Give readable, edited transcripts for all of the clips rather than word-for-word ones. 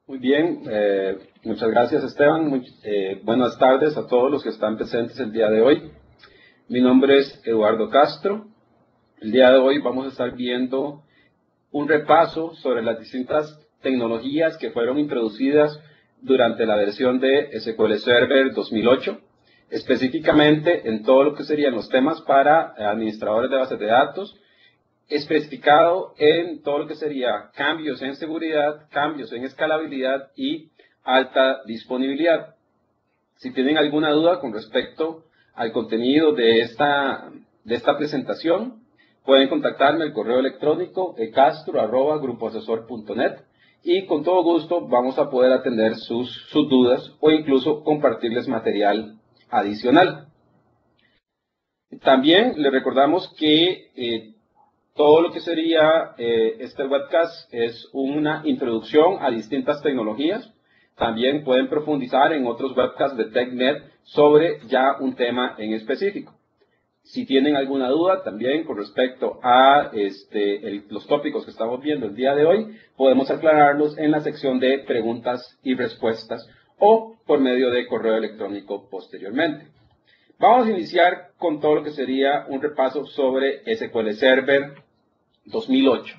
Muy bien, muchas gracias Esteban. Buenas tardes a todos los que están presentes el día de hoy. Mi nombre es Eduardo Castro. El día de hoy vamos a estar viendo un repaso sobre las distintas tecnologías que fueron introducidas durante la versión de SQL Server 2008, específicamente en todo lo que serían los temas para administradores de bases de datos, especificado en todo lo que sería cambios en seguridad, cambios en escalabilidad y alta disponibilidad. Si tienen alguna duda con respecto al contenido de esta presentación, pueden contactarme al correo electrónico castro@grupoasesor.net y con todo gusto vamos a poder atender sus dudas o incluso compartirles material adicional. También les recordamos que todo lo que sería este webcast es una introducción a distintas tecnologías. También pueden profundizar en otros webcasts de TechNet sobre ya un tema en específico. Si tienen alguna duda también con respecto a los tópicos que estamos viendo el día de hoy, podemos aclararlos en la sección de preguntas y respuestas o por medio de correo electrónico posteriormente. Vamos a iniciar con todo lo que sería un repaso sobre SQL Server 2008.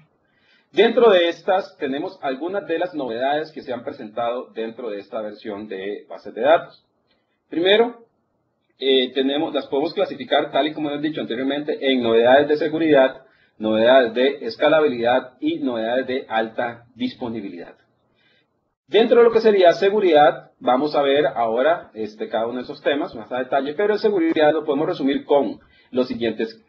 Dentro de estas tenemos algunas de las novedades que se han presentado dentro de esta versión de bases de datos. Primero, las podemos clasificar tal y como hemos dicho anteriormente en novedades de seguridad, novedades de escalabilidad y novedades de alta disponibilidad. Dentro de lo que sería seguridad, vamos a ver ahora cada uno de esos temas más a detalle, pero en seguridad lo podemos resumir con los siguientes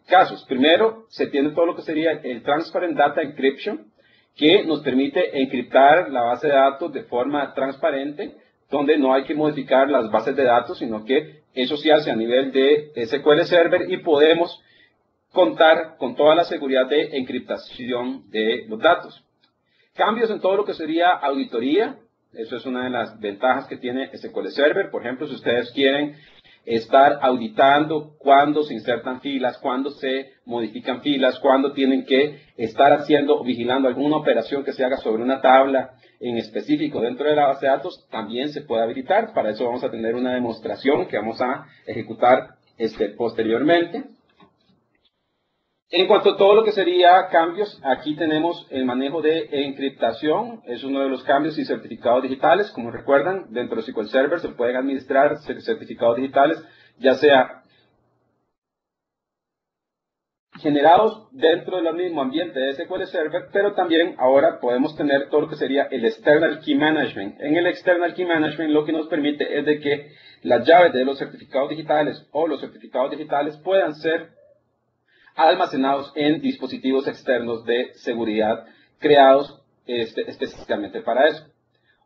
casos. Primero, se tiene todo lo que sería el Transparent Data Encryption, que nos permite encriptar la base de datos de forma transparente, donde no hay que modificar las bases de datos, sino que eso se hace a nivel de SQL Server y podemos contar con toda la seguridad de encriptación de los datos. Cambios en todo lo que sería auditoría, eso es una de las ventajas que tiene SQL Server. Por ejemplo, si ustedes quieren estar auditando cuándo se insertan filas, cuándo se modifican filas, cuándo tienen que estar haciendo o vigilando alguna operación que se haga sobre una tabla en específico dentro de la base de datos, también se puede habilitar. Para eso vamos a tener una demostración que vamos a ejecutar posteriormente. En cuanto a todo lo que sería cambios, aquí tenemos el manejo de encriptación, es uno de los cambios y certificados digitales. Como recuerdan, dentro de SQL Server se pueden administrar certificados digitales, ya sea generados dentro del mismo ambiente de SQL Server, pero también ahora podemos tener todo lo que sería el External Key Management. En el External Key Management lo que nos permite es de que las llaves de los certificados digitales o los certificados digitales puedan ser almacenados en dispositivos externos de seguridad creados específicamente para eso.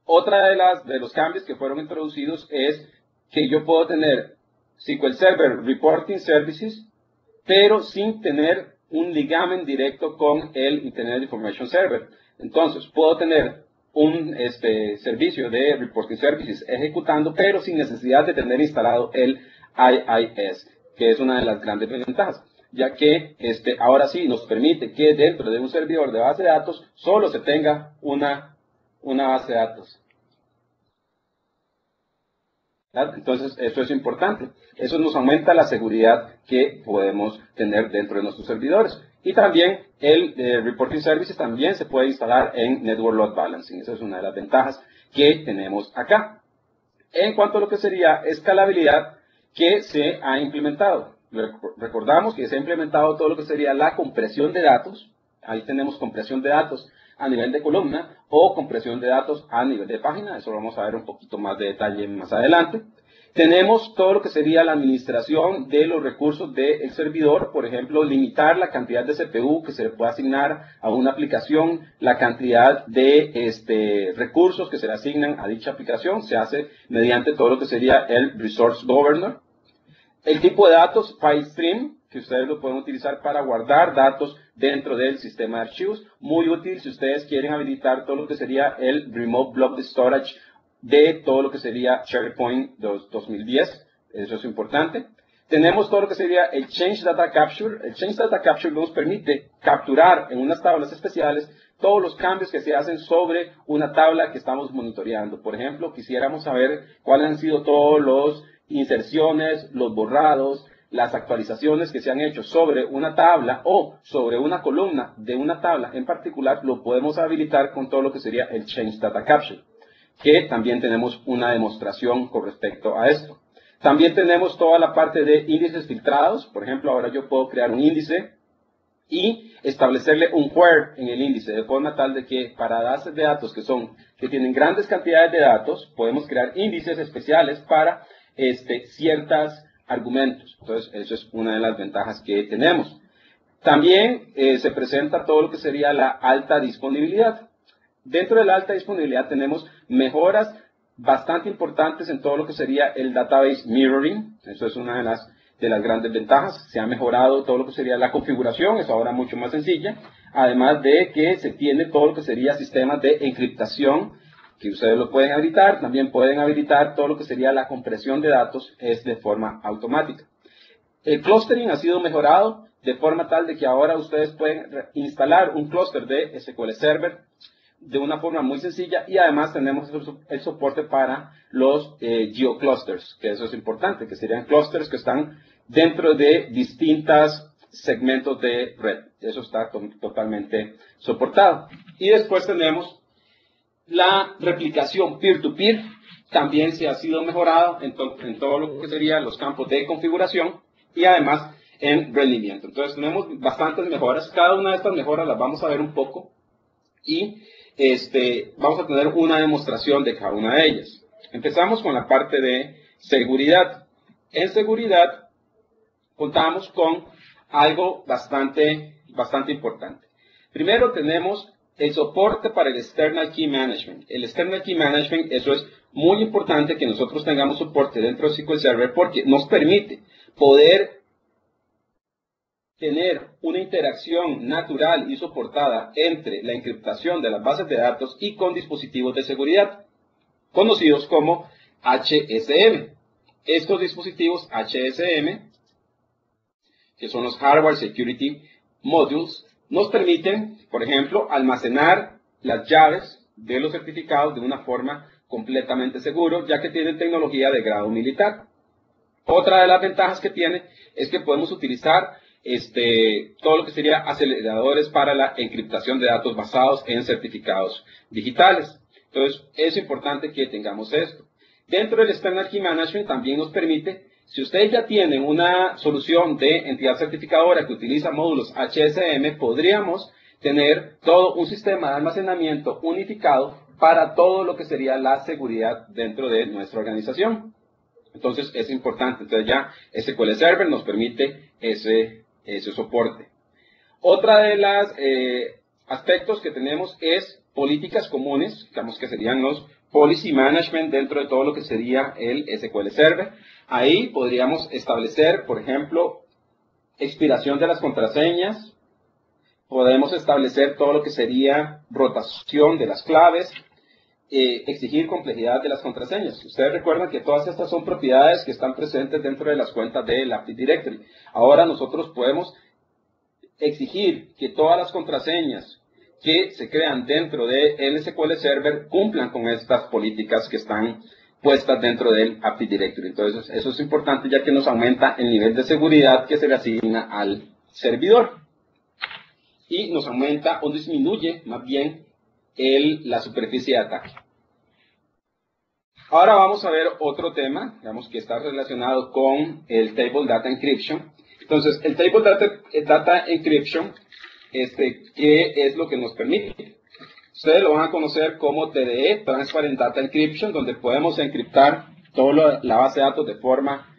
Otra de los cambios que fueron introducidos es que yo puedo tener SQL Server Reporting Services, pero sin tener un ligamen directo con el Internet Information Server. Entonces, puedo tener un servicio de Reporting Services ejecutando, pero sin necesidad de tener instalado el IIS, que es una de las grandes ventajas, ya que ahora sí nos permite que dentro de un servidor de base de datos solo se tenga una base de datos. Entonces, eso es importante. Eso nos aumenta la seguridad que podemos tener dentro de nuestros servidores. Y también el Reporting Services también se puede instalar en Network Load Balancing. Esa es una de las ventajas que tenemos acá. En cuanto a lo que sería escalabilidad, que se ha implementado. Recordamos que se ha implementado todo lo que sería la compresión de datos. Ahí tenemos compresión de datos a nivel de columna o compresión de datos a nivel de página. Eso lo vamos a ver un poquito más de detalle más adelante. Tenemos todo lo que sería la administración de los recursos del servidor. Por ejemplo, limitar la cantidad de CPU que se le puede asignar a una aplicación, la cantidad de recursos que se le asignan a dicha aplicación. Se hace mediante todo lo que sería el Resource Governor. El tipo de datos, FileStream, que ustedes lo pueden utilizar para guardar datos dentro del sistema de archivos. Muy útil si ustedes quieren habilitar todo lo que sería el Remote Block Storage de todo lo que sería SharePoint 2010. Eso es importante. Tenemos todo lo que sería el Change Data Capture. El Change Data Capture nos permite capturar en unas tablas especiales todos los cambios que se hacen sobre una tabla que estamos monitoreando. Por ejemplo, quisiéramos saber cuáles han sido todos los inserciones, los borrados, las actualizaciones que se han hecho sobre una tabla o sobre una columna de una tabla en particular, lo podemos habilitar con todo lo que sería el Change Data Capture, que también tenemos una demostración con respecto a esto. También tenemos toda la parte de índices filtrados. Por ejemplo, ahora yo puedo crear un índice y establecerle un where en el índice, de forma tal de que para bases de datos que tienen grandes cantidades de datos, podemos crear índices especiales para ciertos argumentos. Entonces, eso es una de las ventajas que tenemos. También se presenta todo lo que sería la alta disponibilidad. Dentro de la alta disponibilidad tenemos mejoras bastante importantes en todo lo que sería el database mirroring. Eso es una de las grandes ventajas. Se ha mejorado todo lo que sería la configuración, es ahora mucho más sencilla. Además de que se tiene todo lo que sería sistemas de encriptación, que ustedes lo pueden habilitar. También pueden habilitar todo lo que sería la compresión de datos, es de forma automática. El clustering ha sido mejorado de forma tal de que ahora ustedes pueden instalar un clúster de SQL Server de una forma muy sencilla, y además tenemos el soporte para los geoclusters, que eso es importante, que serían clusters que están dentro de distintos segmentos de red. Eso está totalmente soportado. Y después tenemos la replicación peer-to-peer. También se ha sido mejorado en todo lo que serían los campos de configuración y además en rendimiento. Entonces tenemos bastantes mejoras. Cada una de estas mejoras las vamos a ver un poco y vamos a tener una demostración de cada una de ellas. Empezamos con la parte de seguridad. En seguridad contamos con algo bastante importante. Primero tenemos el soporte para el External Key Management. El External Key Management, eso es muy importante que nosotros tengamos soporte dentro de SQL Server porque nos permite poder tener una interacción natural y soportada entre la encriptación de las bases de datos y con dispositivos de seguridad, conocidos como HSM. Estos dispositivos HSM, que son los Hardware Security Modules, nos permiten, por ejemplo, almacenar las llaves de los certificados de una forma completamente segura, ya que tienen tecnología de grado militar. Otra de las ventajas que tiene es que podemos utilizar todo lo que sería aceleradores para la encriptación de datos basados en certificados digitales. Entonces, es importante que tengamos esto. Dentro del External Key Management también nos permite, si ustedes ya tienen una solución de entidad certificadora que utiliza módulos HSM, podríamos tener todo un sistema de almacenamiento unificado para todo lo que sería la seguridad dentro de nuestra organización. Entonces, es importante. Entonces, ya SQL Server nos permite ese soporte. Otra de las aspectos que tenemos es políticas comunes, digamos que serían los policy management dentro de todo lo que sería el SQL Server. Ahí podríamos establecer, por ejemplo, expiración de las contraseñas. Podemos establecer todo lo que sería rotación de las claves, exigir complejidad de las contraseñas. Ustedes recuerdan que todas estas son propiedades que están presentes dentro de las cuentas del Active Directory. Ahora nosotros podemos exigir que todas las contraseñas que se crean dentro de SQL Server cumplan con estas políticas que están puestas dentro del Active Directory. Entonces, eso es importante ya que nos aumenta el nivel de seguridad que se le asigna al servidor. Y nos aumenta o disminuye más bien la superficie de ataque. Ahora vamos a ver otro tema, digamos que está relacionado con el Table Data Encryption. Entonces, el Table Data Encryption, ¿qué es lo que nos permite? Ustedes lo van a conocer como TDE, Transparent Data Encryption, donde podemos encriptar toda la base de datos de forma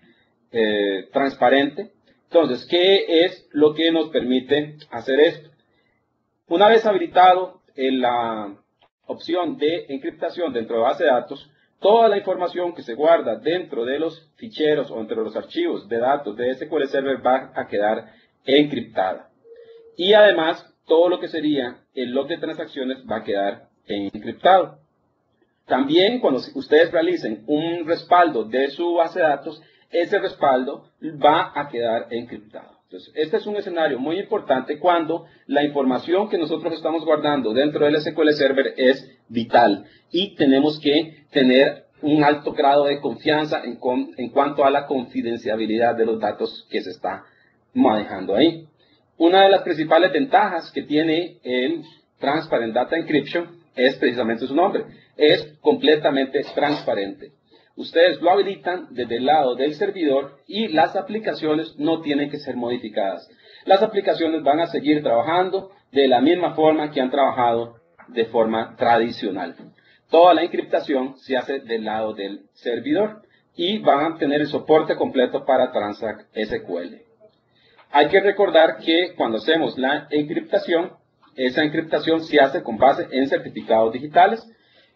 transparente. Entonces, ¿qué es lo que nos permite hacer esto? Una vez habilitado la opción de encriptación dentro de base de datos, toda la información que se guarda dentro de los ficheros o entre los archivos de datos de SQL Server va a quedar encriptada. Y además, todo lo que sería el log de transacciones va a quedar encriptado. También, cuando ustedes realicen un respaldo de su base de datos, ese respaldo va a quedar encriptado. Entonces, este es un escenario muy importante cuando la información que nosotros estamos guardando dentro del SQL Server es vital y tenemos que tener un alto grado de confianza en cuanto a la confidencialidad de los datos que se está manejando ahí. Una de las principales ventajas que tiene el Transparent Data Encryption es precisamente su nombre. Es completamente transparente. Ustedes lo habilitan desde el lado del servidor y las aplicaciones no tienen que ser modificadas. Las aplicaciones van a seguir trabajando de la misma forma que han trabajado de forma tradicional. Toda la encriptación se hace del lado del servidor y van a tener el soporte completo para Transact SQL. Hay que recordar que cuando hacemos la encriptación, esa encriptación se hace con base en certificados digitales.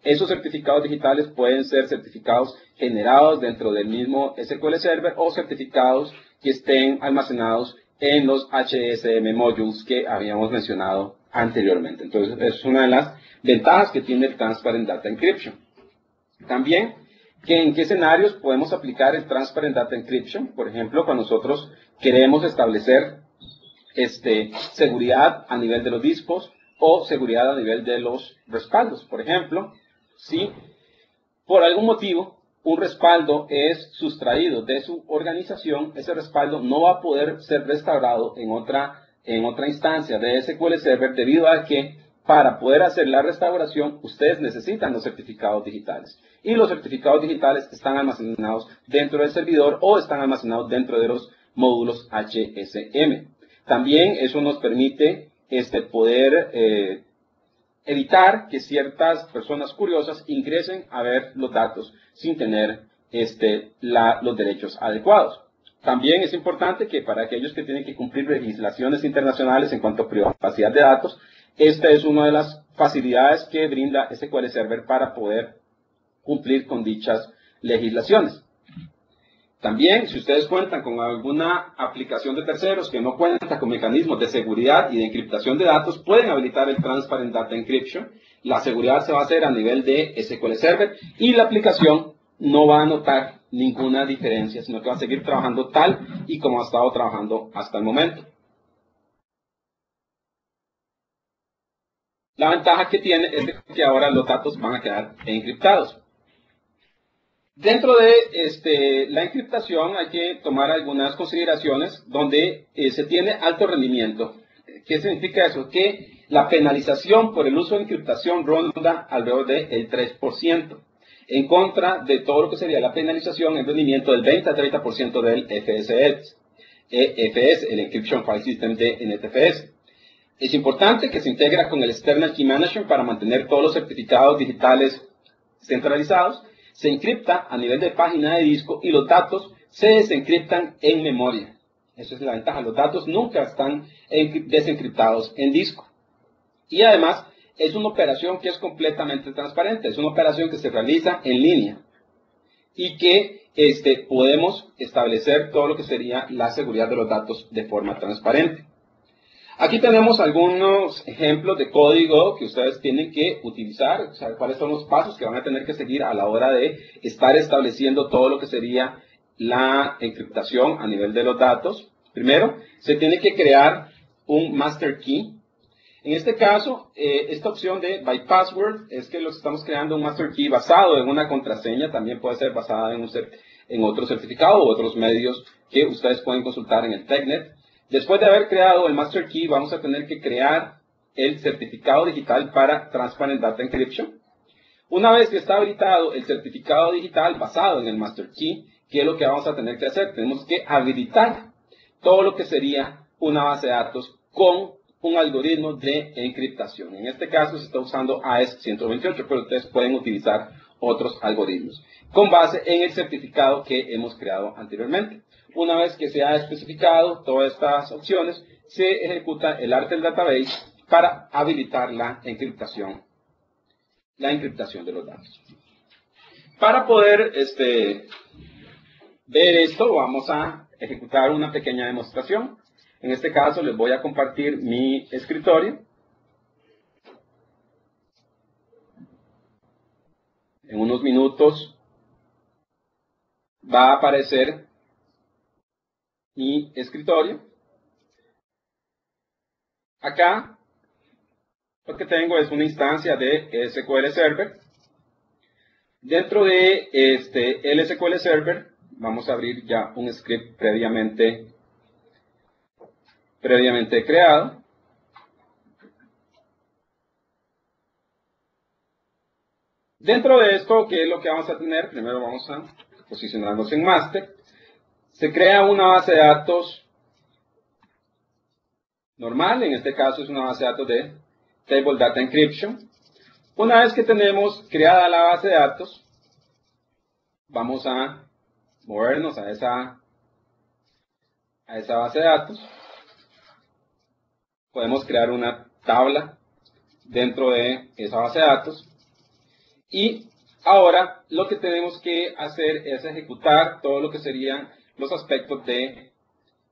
Esos certificados digitales pueden ser certificados generados dentro del mismo SQL Server o certificados que estén almacenados en los HSM modules que habíamos mencionado anteriormente. Entonces, es una de las ventajas que tiene el Transparent Data Encryption. También, ¿en qué escenarios podemos aplicar el Transparent Data Encryption? Por ejemplo, cuando nosotros queremos establecer seguridad a nivel de los discos o seguridad a nivel de los respaldos. Por ejemplo, si por algún motivo un respaldo es sustraído de su organización, ese respaldo no va a poder ser restaurado en otra instancia de SQL Server debido a que para poder hacer la restauración ustedes necesitan los certificados digitales. Y los certificados digitales están almacenados dentro del servidor o están almacenados dentro de los módulos HSM. También eso nos permite poder evitar que ciertas personas curiosas ingresen a ver los datos sin tener los derechos adecuados. También es importante que para aquellos que tienen que cumplir legislaciones internacionales en cuanto a privacidad de datos, esta es una de las facilidades que brinda SQL Server para poder cumplir con dichas legislaciones. También, si ustedes cuentan con alguna aplicación de terceros que no cuenta con mecanismos de seguridad y de encriptación de datos, pueden habilitar el Transparent Data Encryption. La seguridad se va a hacer a nivel de SQL Server y la aplicación no va a notar ninguna diferencia, sino que va a seguir trabajando tal y como ha estado trabajando hasta el momento. La ventaja que tiene es que ahora los datos van a quedar encriptados. Dentro de la encriptación hay que tomar algunas consideraciones donde se tiene alto rendimiento. ¿Qué significa eso? Que la penalización por el uso de encriptación ronda alrededor del 3%, en contra de todo lo que sería la penalización en rendimiento del 20 a 30% del EFS, el Encryption File System de NTFS. Es importante que se integra con el External Key Management para mantener todos los certificados digitales centralizados. Se encripta a nivel de página de disco y los datos se desencriptan en memoria. Esa es la ventaja. Los datos nunca están desencriptados en disco. Y además es una operación que es completamente transparente. Es una operación que se realiza en línea y que podemos establecer todo lo que sería la seguridad de los datos de forma transparente. Aquí tenemos algunos ejemplos de código que ustedes tienen que utilizar, o sea, cuáles son los pasos que van a tener que seguir a la hora de estar estableciendo todo lo que sería la encriptación a nivel de los datos. Primero, se tiene que crear un master key. En este caso, esta opción de by password es que estamos creando un master key basado en una contraseña, también puede ser basada en otro certificado u otros medios que ustedes pueden consultar en el TechNet. Después de haber creado el Master Key, vamos a tener que crear el certificado digital para Transparent Data Encryption. Una vez que está habilitado el certificado digital basado en el Master Key, ¿qué es lo que vamos a tener que hacer? Tenemos que habilitar todo lo que sería una base de datos con un algoritmo de encriptación. En este caso se está usando AES-128, pero ustedes pueden utilizar otros algoritmos con base en el certificado que hemos creado anteriormente. Una vez que se ha especificado todas estas opciones, se ejecuta el Artel Database para habilitar la encriptación de los datos. Para poder ver esto, vamos a ejecutar una pequeña demostración. En este caso, les voy a compartir mi escritorio. En unos minutos va a aparecer mi escritorio. Acá lo que tengo es una instancia de SQL Server. Dentro de el SQL Server vamos a abrir ya un script previamente creado. Dentro de esto, ¿qué es lo que vamos a tener? Primero vamos a posicionarnos en master. Se crea una base de datos normal, en este caso es una base de datos de Table Data Encryption. Una vez que tenemos creada la base de datos, vamos a movernos a esa base de datos. Podemos crear una tabla dentro de esa base de datos. Y ahora lo que tenemos que hacer es ejecutar todo lo que serían los aspectos de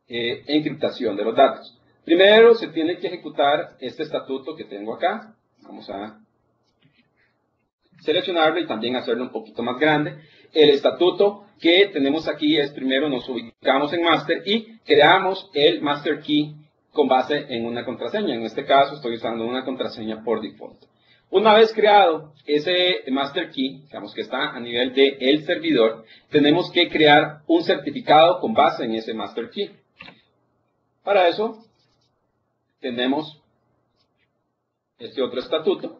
encriptación de los datos. Primero se tiene que ejecutar este estatuto que tengo acá. Vamos a seleccionarlo y también hacerlo un poquito más grande. El estatuto que tenemos aquí es, primero nos ubicamos en master y creamos el master key con base en una contraseña. En este caso estoy usando una contraseña por default. Una vez creado ese master key, digamos que está a nivel del servidor, tenemos que crear un certificado con base en ese master key. Para eso tenemos este otro estatuto,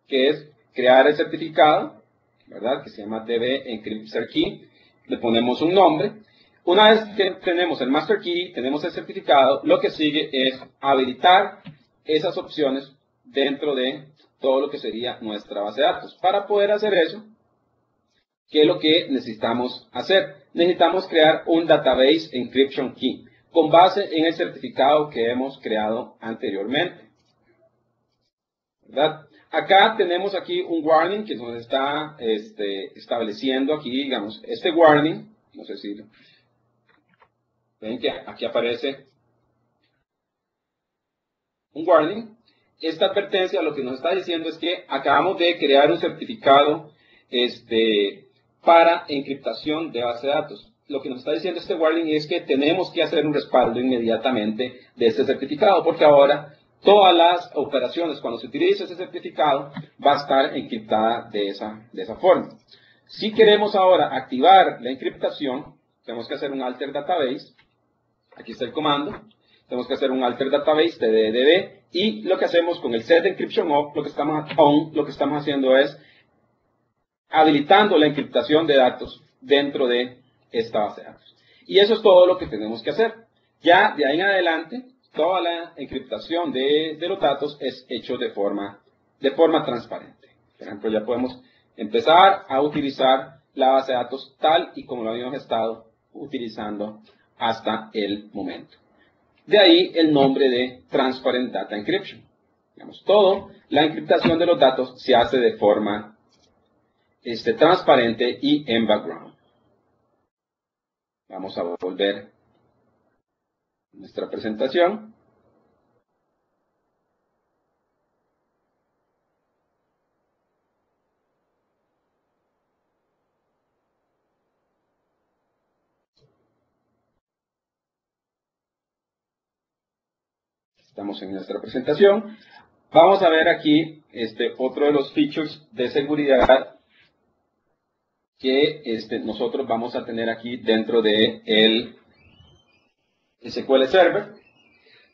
que es crear el certificado, ¿verdad? Que se llama DB Encrypt Cert Key. Le ponemos un nombre. Una vez que tenemos el master key, tenemos el certificado, lo que sigue es habilitar esas opciones dentro de todo lo que sería nuestra base de datos. Para poder hacer eso, ¿qué es lo que necesitamos hacer? Necesitamos crear un Database Encryption Key con base en el certificado que hemos creado anteriormente, ¿verdad? Acá tenemos aquí un warning que nos está estableciendo aquí, digamos, este warning, no sé si ven que aquí aparece un warning. Esta advertencia lo que nos está diciendo es que acabamos de crear un certificado para encriptación de base de datos. Lo que nos está diciendo este warning es que tenemos que hacer un respaldo inmediatamente de este certificado, porque ahora todas las operaciones, cuando se utilice ese certificado, va a estar encriptada de esa forma. Si queremos ahora activar la encriptación, tenemos que hacer un alter database. Aquí está el comando. Tenemos que hacer un alter database tddb, y lo que hacemos con el set encryption off, lo que estamos haciendo es habilitando la encriptación de datos dentro de esta base de datos. Y eso es todo lo que tenemos que hacer. Ya de ahí en adelante, toda la encriptación de los datos es hecho de forma transparente. Por ejemplo, ya podemos empezar a utilizar la base de datos tal y como lo habíamos estado utilizando hasta el momento. De ahí el nombre de Transparent Data Encryption. Digamos, la encriptación de los datos se hace de forma transparente y en background. Vamos a volver a nuestra presentación. Estamos en nuestra presentación. Vamos a ver aquí otro de los features de seguridad que nosotros vamos a tener aquí dentro de el SQL Server.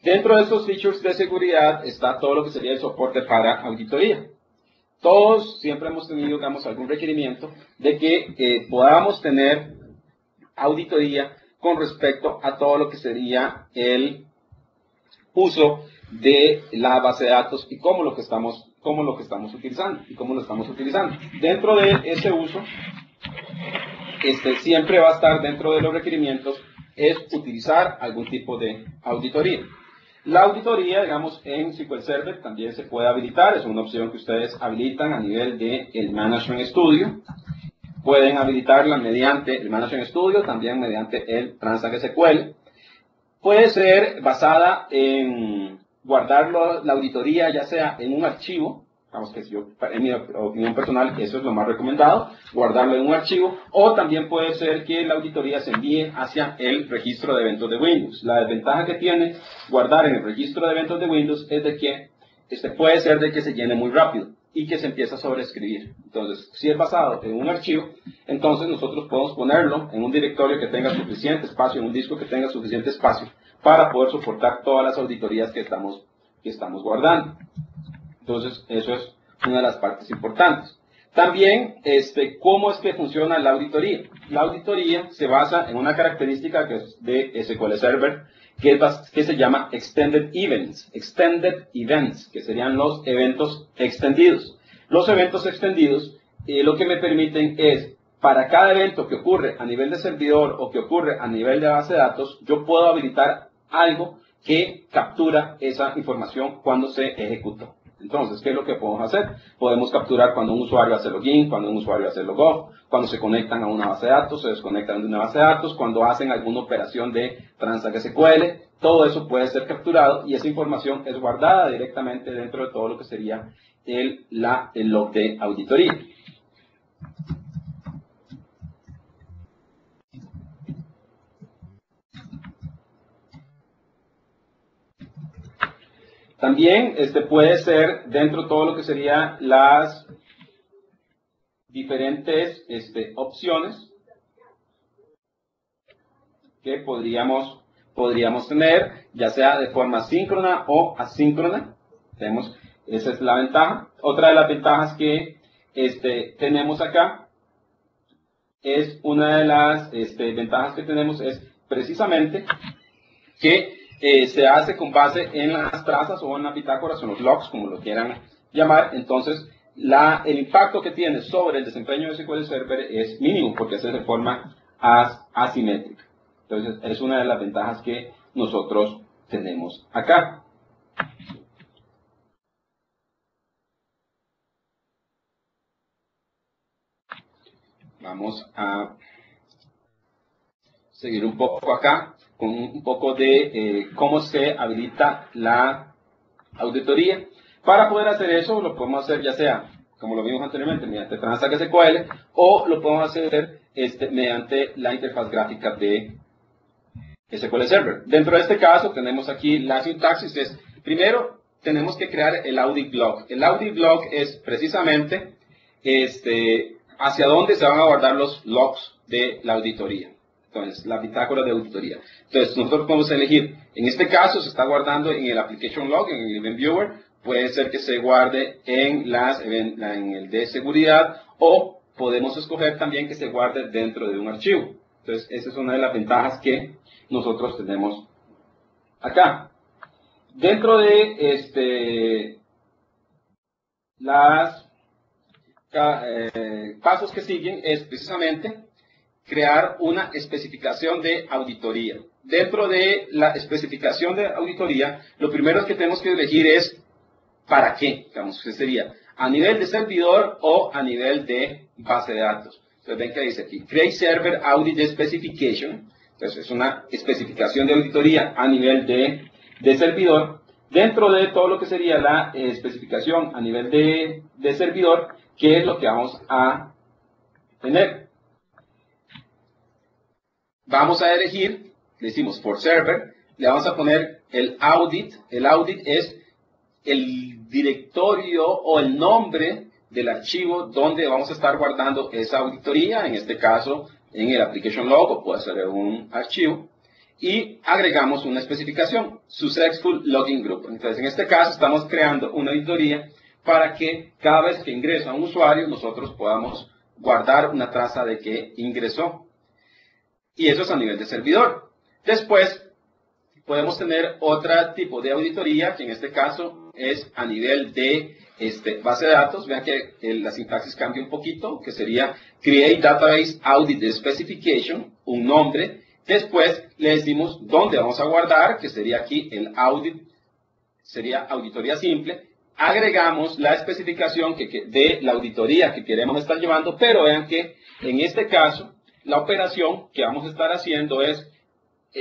Dentro de estos features de seguridad está todo lo que sería el soporte para auditoría. Todos siempre hemos tenido, digamos, algún requerimiento de que podamos tener auditoría con respecto a todo lo que sería el uso de la base de datos y cómo lo que estamos utilizando y cómo lo estamos utilizando. Dentro de ese uso, siempre va a estar dentro de los requerimientos es utilizar algún tipo de auditoría. La auditoría, digamos, en SQL Server también se puede habilitar, es una opción que ustedes habilitan a nivel del Management Studio. Pueden habilitarla mediante el Management Studio, también mediante el Transact SQL. Puede ser basada en guardar la auditoría ya sea en un archivo Digamos que en mi opinión personal, eso es lo más recomendado, guardarlo en un archivo, o también puede ser que la auditoría se envíe hacia el registro de eventos de Windows. La desventaja que tiene guardar en el registro de eventos de Windows es de que puede ser de que se llene muy rápido y que se empieza a sobreescribir. Entonces, si es basado en un archivo, entonces nosotros podemos ponerlo en un directorio que tenga suficiente espacio, en un disco que tenga suficiente espacio, para poder soportar todas las auditorías que estamos guardando. Entonces, eso es una de las partes importantes. También, ¿cómo es que funciona la auditoría? La auditoría se basa en una característica que es de SQL Server, que se llama Extended Events. Extended Events, que serían los eventos extendidos. Los eventos extendidos, lo que me permiten es, para cada evento que ocurre a nivel de servidor o que ocurre a nivel de base de datos, yo puedo habilitar algo que captura esa información cuando se ejecutó. Entonces, ¿qué es lo que podemos hacer? Podemos capturar cuando un usuario hace login, cuando un usuario hace logout, cuando se conectan a una base de datos, se desconectan de una base de datos, cuando hacen alguna operación de Transact SQL. Todo eso puede ser capturado y esa información es guardada directamente dentro de todo lo que sería el log de auditoría. También puede ser dentro de todo lo que serían las diferentes opciones que podríamos tener, ya sea de forma síncrona o asíncrona. Esa es la ventaja. Otra de las ventajas que tenemos acá es una de las ventajas que tenemos es precisamente que se hace con base en las trazas o en las bitácoras o en los logs, como lo quieran llamar. Entonces, el impacto que tiene sobre el desempeño de SQL Server es mínimo porque se hace de forma asimétrica. Entonces, es una de las ventajas que nosotros tenemos acá. Vamos a seguir un poco acá con un poco de cómo se habilita la auditoría. Para poder hacer eso, lo podemos hacer ya sea, como lo vimos anteriormente, mediante Transact SQL, o lo podemos hacer mediante la interfaz gráfica de SQL Server. Dentro de este caso, tenemos aquí la sintaxis. Primero, tenemos que crear el audit log. El audit log es precisamente hacia dónde se van a guardar los logs de la auditoría. Entonces, la bitácora de auditoría. Entonces, nosotros podemos elegir, en este caso se está guardando en el Application Log, en el Event Viewer, puede ser que se guarde en el de seguridad, o podemos escoger también que se guarde dentro de un archivo. Entonces, esa es una de las ventajas que nosotros tenemos acá. Dentro de las pasos que siguen es precisamente crear una especificación de auditoría. Dentro de la especificación de auditoría, lo primero que tenemos que elegir es ¿para qué? Digamos, ¿qué sería? ¿A nivel de servidor o a nivel de base de datos? Entonces ven que dice aquí, Create Server Audit Specification. Entonces es una especificación de auditoría a nivel de servidor. Dentro de todo lo que sería la especificación a nivel de servidor, ¿qué es lo que vamos a tener? Vamos a elegir, le decimos for server, le vamos a poner el audit. El audit es el directorio o el nombre del archivo donde vamos a estar guardando esa auditoría, en este caso en el application log, o puede ser un archivo, y agregamos una especificación, Successful Login Group. Entonces, en este caso estamos creando una auditoría para que cada vez que ingresa un usuario, nosotros podamos guardar una traza de que ingresó. Y eso es a nivel de servidor. Después, podemos tener otro tipo de auditoría, que en este caso es a nivel de base de datos. Vean que la sintaxis cambia un poquito, que sería Create Database Audit Specification, un nombre. Después le decimos dónde vamos a guardar, que sería aquí el audit, sería auditoría simple. Agregamos la especificación de la auditoría que queremos estar llevando, pero vean que en este caso, la operación que vamos a estar haciendo es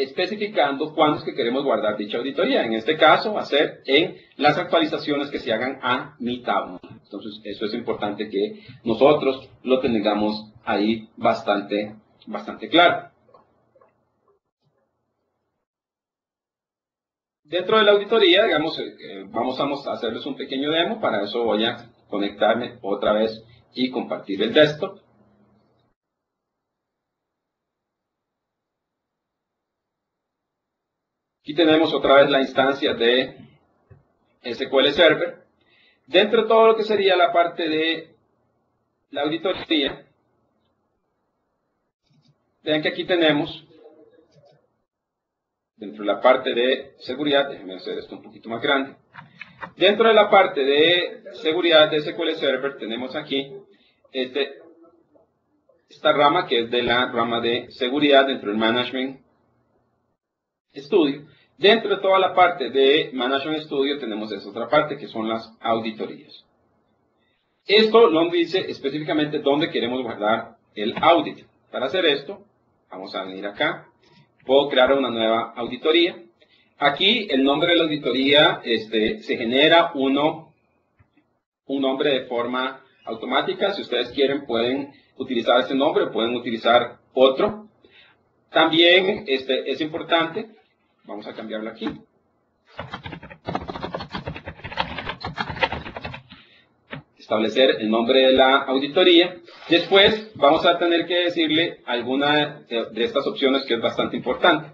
especificando cuándo es que queremos guardar dicha auditoría. En este caso va a ser en las actualizaciones que se hagan a mitad. Entonces eso es importante que nosotros lo tengamos ahí bastante claro. Dentro de la auditoría, digamos, vamos a hacerles un pequeño demo. Para eso voy a conectarme otra vez y compartir el desktop. Aquí tenemos otra vez la instancia de SQL Server. Dentro de todo lo que sería la parte de la auditoría, vean que aquí tenemos, dentro de la parte de seguridad, déjenme hacer esto un poquito más grande. Dentro de la parte de seguridad de SQL Server tenemos aquí esta rama que es de la rama de seguridad dentro del Management Studio. Dentro de toda la parte de Management Studio tenemos esa otra parte que son las auditorías. Esto nos dice específicamente dónde queremos guardar el audit. Para hacer esto, vamos a venir acá. Puedo crear una nueva auditoría. Aquí el nombre de la auditoría se genera un nombre de forma automática. Si ustedes quieren pueden utilizar este nombre o pueden utilizar otro. También es importante, vamos a cambiarlo aquí. Establecer el nombre de la auditoría. Después vamos a tener que decirle alguna de estas opciones que es bastante importante.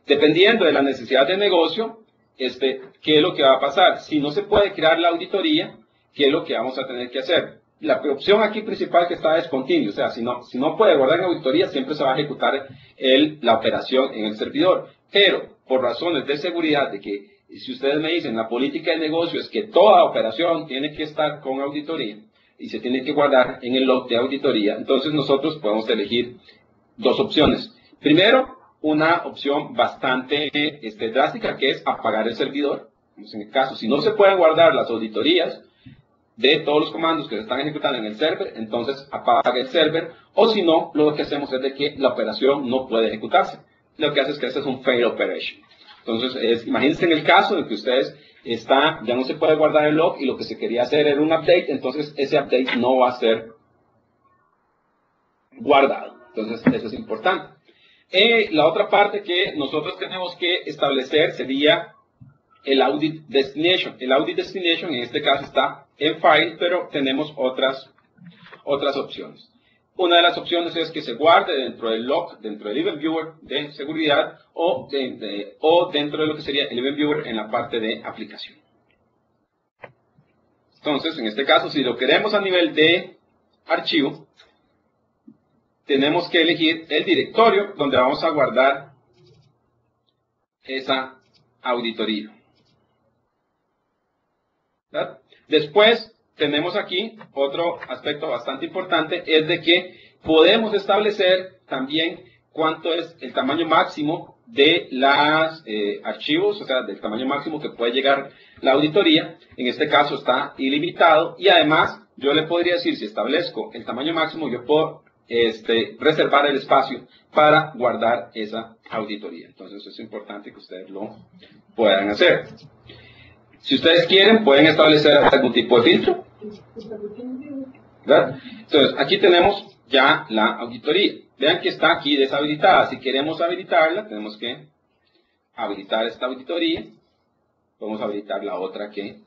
Dependiendo de la necesidad de negocio, ¿qué es lo que va a pasar? Si no se puede crear la auditoría, ¿qué es lo que vamos a tener que hacer? La opción aquí principal que está es continuo, o sea, si no puede guardar en auditoría, siempre se va a ejecutar la operación en el servidor. Pero por razones de seguridad, de que si ustedes me dicen la política de negocio es que toda operación tiene que estar con auditoría y se tiene que guardar en el log de auditoría, entonces nosotros podemos elegir dos opciones. Primero, una opción bastante drástica, que es apagar el servidor. En el caso, si no se pueden guardar las auditorías de todos los comandos que se están ejecutando en el server, entonces apaga el server, o si no, lo que hacemos es de que la operación no puede ejecutarse. Lo que hace es que ese es un fail operation. Entonces, imagínense en el caso de que ustedes ya no se puede guardar el log y lo que se quería hacer era un update, entonces ese update no va a ser guardado. Entonces, eso es importante. La otra parte que nosotros tenemos que establecer sería el Audit Destination. El Audit Destination en este caso está en File, pero tenemos otras opciones. Una de las opciones es que se guarde dentro del log, dentro del Event Viewer de seguridad o dentro de lo que sería el Event Viewer en la parte de aplicación. Entonces, en este caso, si lo queremos a nivel de archivo, tenemos que elegir el directorio donde vamos a guardar esa auditoría. ¿Verdad? Después, tenemos aquí otro aspecto bastante importante, es de que podemos establecer también cuánto es el tamaño máximo de los archivos, o sea, del tamaño máximo que puede llegar la auditoría. En este caso está ilimitado y además yo le podría decir, si establezco el tamaño máximo, yo puedo reservar el espacio para guardar esa auditoría. Entonces es importante que ustedes lo puedan hacer. Si ustedes quieren, pueden establecer algún tipo de filtro. ¿Verdad? Entonces, aquí tenemos ya la auditoría. Vean que está aquí deshabilitada. Si queremos habilitarla, tenemos que habilitar esta auditoría. Podemos habilitar la otra que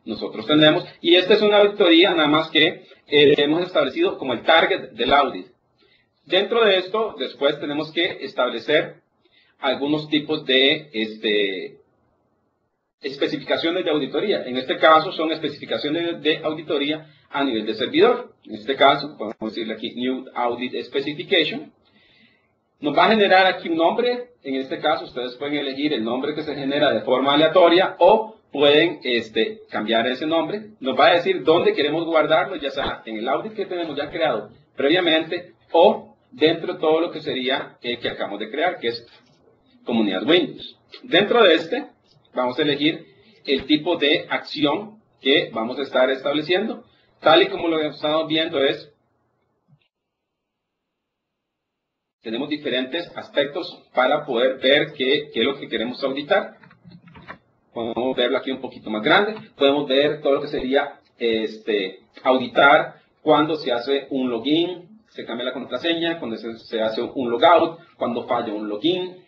nosotros tenemos. Y esta es una auditoría nada más que hemos establecido como el target del audit. Dentro de esto, después tenemos que establecer algunos tipos de especificaciones de auditoría. En este caso son especificaciones de auditoría a nivel de servidor. En este caso podemos decirle aquí New Audit Specification. Nos va a generar aquí un nombre. En este caso ustedes pueden elegir el nombre que se genera de forma aleatoria o pueden cambiar ese nombre. Nos va a decir dónde queremos guardarlo, ya sea en el audit que tenemos ya creado previamente o dentro de todo lo que sería que acabamos de crear, que es Comunidad Windows. Dentro de vamos a elegir el tipo de acción que vamos a estar estableciendo. Tal y como lo estamos viendo es tenemos diferentes aspectos para poder ver qué es lo que queremos auditar. Podemos verlo aquí un poquito más grande. Podemos ver todo lo que sería auditar cuando se hace un login, se cambia la contraseña, cuando se hace un logout, cuando falla un login,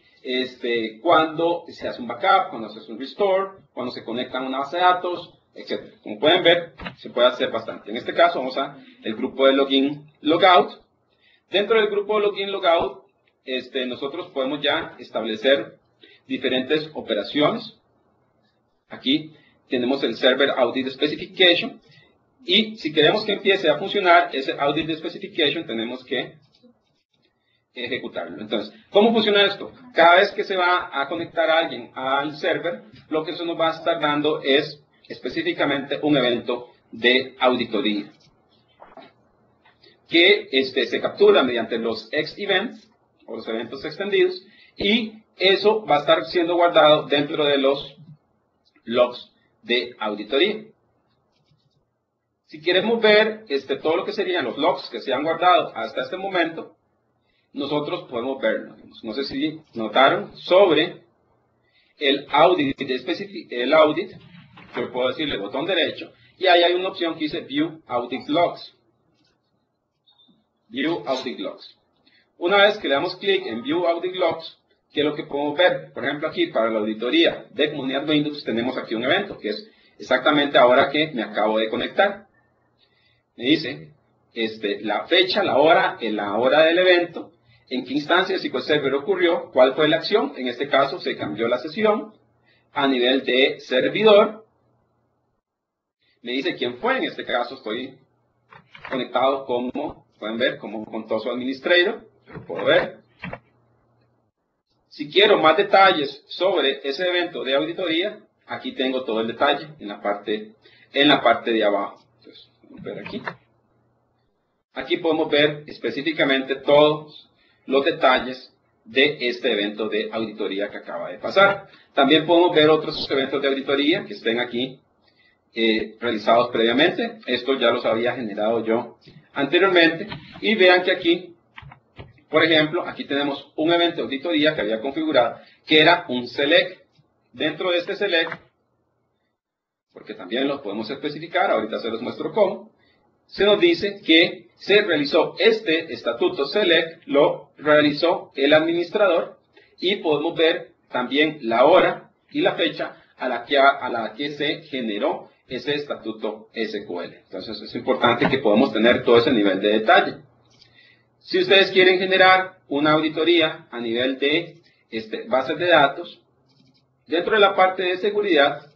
cuando se hace un backup, cuando se hace un restore, cuando se conecta a una base de datos, etc. Como pueden ver, se puede hacer bastante. En este caso vamos a el grupo de login, logout. Dentro del grupo de login, logout, nosotros podemos ya establecer diferentes operaciones. Aquí tenemos el Server Audit Specification. Y si queremos que empiece a funcionar ese Audit Specification, tenemos que ejecutarlo. Entonces, ¿cómo funciona esto? Cada vez que se va a conectar a alguien al server, lo que eso nos va a estar dando es específicamente un evento de auditoría que se captura mediante los X-Events o los eventos extendidos, y eso va a estar siendo guardado dentro de los logs de auditoría. Si queremos ver todo lo que serían los logs que se han guardado hasta este momento, nosotros podemos verlo. No sé si notaron sobre el audit, yo puedo decirle botón derecho, y ahí hay una opción que dice View Audit Logs. View Audit Logs. Una vez que le damos clic en View Audit Logs, ¿qué es lo que podemos ver? Por ejemplo, aquí para la auditoría de comunidad Windows tenemos aquí un evento, que es exactamente ahora que me acabo de conectar. Me dice la fecha, la hora del evento, en qué instancia el SQL Server ocurrió, cuál fue la acción. En este caso se cambió la sesión a nivel de servidor. Me dice quién fue. En este caso estoy conectado como, pueden ver, como Contoso Administrator. Lo puedo ver. Si quiero más detalles sobre ese evento de auditoría, aquí tengo todo el detalle en la parte de abajo. Entonces, vamos a ver aquí. Aquí podemos ver específicamente todos los detalles de este evento de auditoría que acaba de pasar. También podemos ver otros eventos de auditoría que estén aquí realizados previamente. Esto ya los había generado yo anteriormente. Y vean que aquí, por ejemplo, aquí tenemos un evento de auditoría que había configurado, que era un select. Dentro de este select, porque también los podemos especificar, ahorita se los muestro cómo, se nos dice que se realizó este estatuto select, lo realizó el administrador, y podemos ver también la hora y la fecha a la que se generó ese estatuto SQL. Entonces es importante que podamos tener todo ese nivel de detalle. Si ustedes quieren generar una auditoría a nivel de bases de datos, dentro de la parte de seguridad,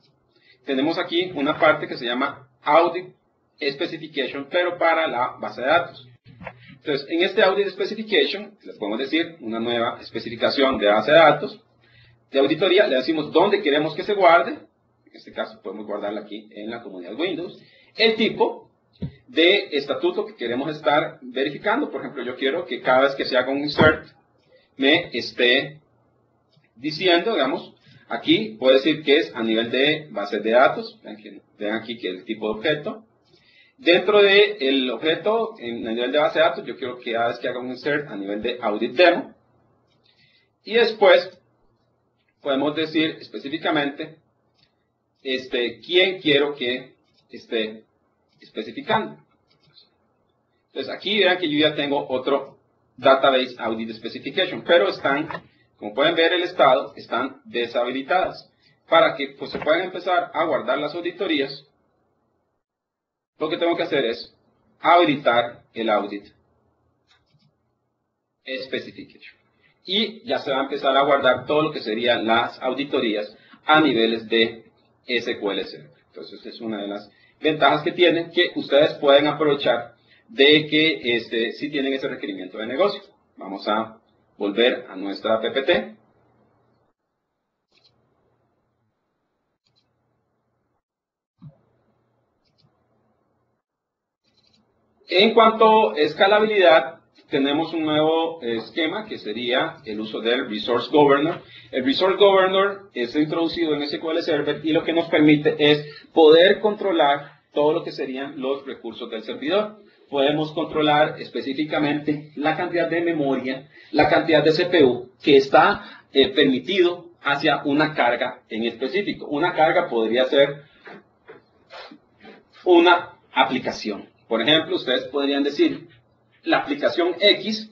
tenemos aquí una parte que se llama Audit Specification, pero para la base de datos. Entonces, en este Audit Specification, le podemos decir una nueva especificación de base de datos, de auditoría, le decimos dónde queremos que se guarde. En este caso podemos guardarla aquí en la comunidad Windows. El tipo de estatuto que queremos estar verificando. Por ejemplo, yo quiero que cada vez que se haga un insert me esté diciendo, digamos, aquí puedo decir que es a nivel de bases de datos. Vean aquí que el tipo de objeto. Dentro del objeto, en el nivel de base de datos, yo quiero que cada vez que haga un insert a nivel de audit demo. Y después podemos decir específicamente quién quiero que esté especificando. Entonces aquí vean que yo ya tengo otro Database Audit Specification, pero están, como pueden ver el estado, están deshabilitadas. Para que pues, se puedan empezar a guardar las auditorías, lo que tengo que hacer es habilitar el Audit Specification. Y ya se va a empezar a guardar todo lo que serían las auditorías a niveles de SQL Server. Entonces es una de las ventajas que tienen, que ustedes pueden aprovechar de que si tienen ese requerimiento de negocio. Vamos a volver a nuestra PPT. En cuanto a escalabilidad, tenemos un nuevo esquema que sería el uso del Resource Governor. El Resource Governor es introducido en SQL Server y lo que nos permite es poder controlar todo lo que serían los recursos del servidor. podemos controlar específicamente la cantidad de memoria, la cantidad de CPU que está permitido hacia una carga en específico. Una carga podría ser una aplicación. Por ejemplo, ustedes podrían decir, la aplicación X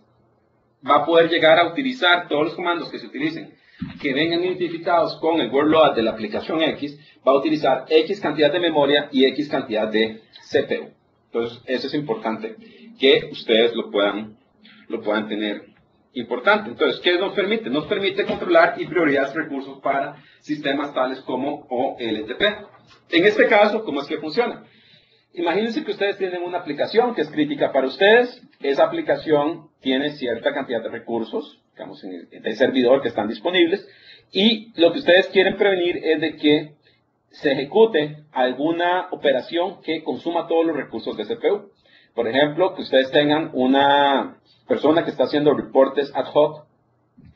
va a poder llegar a utilizar todos los comandos que se utilicen, que vengan identificados con el word load de la aplicación X, va a utilizar X cantidad de memoria y X cantidad de CPU. Entonces, eso es importante, que ustedes lo puedan tener importante. Entonces, ¿qué nos permite? Nos permite controlar y priorizar recursos para sistemas tales como OLTP. En este caso, ¿cómo es que funciona? Imagínense que ustedes tienen una aplicación que es crítica para ustedes. Esa aplicación tiene cierta cantidad de recursos, digamos, en el servidor que están disponibles. Y lo que ustedes quieren prevenir es de que se ejecute alguna operación que consuma todos los recursos de CPU. Por ejemplo, que ustedes tengan una persona que está haciendo reportes ad hoc.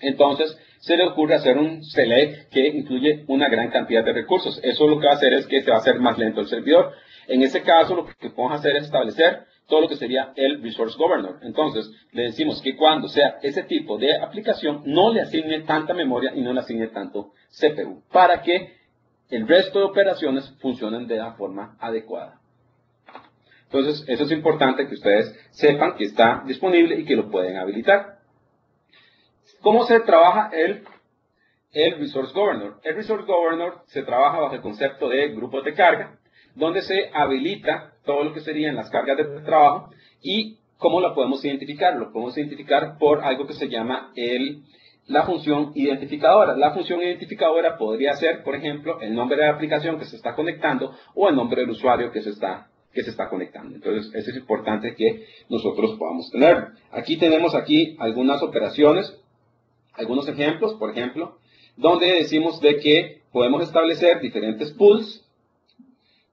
Entonces, se le ocurre hacer un select que incluye una gran cantidad de recursos. Eso lo que va a hacer es que se va a hacer más lento el servidor. En ese caso, lo que podemos hacer es establecer todo lo que sería el Resource Governor. Entonces, le decimos que cuando sea ese tipo de aplicación, no le asigne tanta memoria y no le asigne tanto CPU, para que el resto de operaciones funcionen de la forma adecuada. Entonces, eso es importante que ustedes sepan que está disponible y que lo pueden habilitar. ¿Cómo se trabaja el Resource Governor? El Resource Governor se trabaja bajo el concepto de grupos de carga, donde se habilita todo lo que serían las cargas de trabajo. ¿Y cómo lo podemos identificar? Lo podemos identificar por algo que se llama la función identificadora. La función identificadora podría ser, por ejemplo, el nombre de la aplicación que se está conectando o el nombre del usuario que se está conectando. Entonces, eso es importante que nosotros podamos tener. Aquí tenemos algunas operaciones, algunos ejemplos, por ejemplo, donde decimos de que podemos establecer diferentes pools,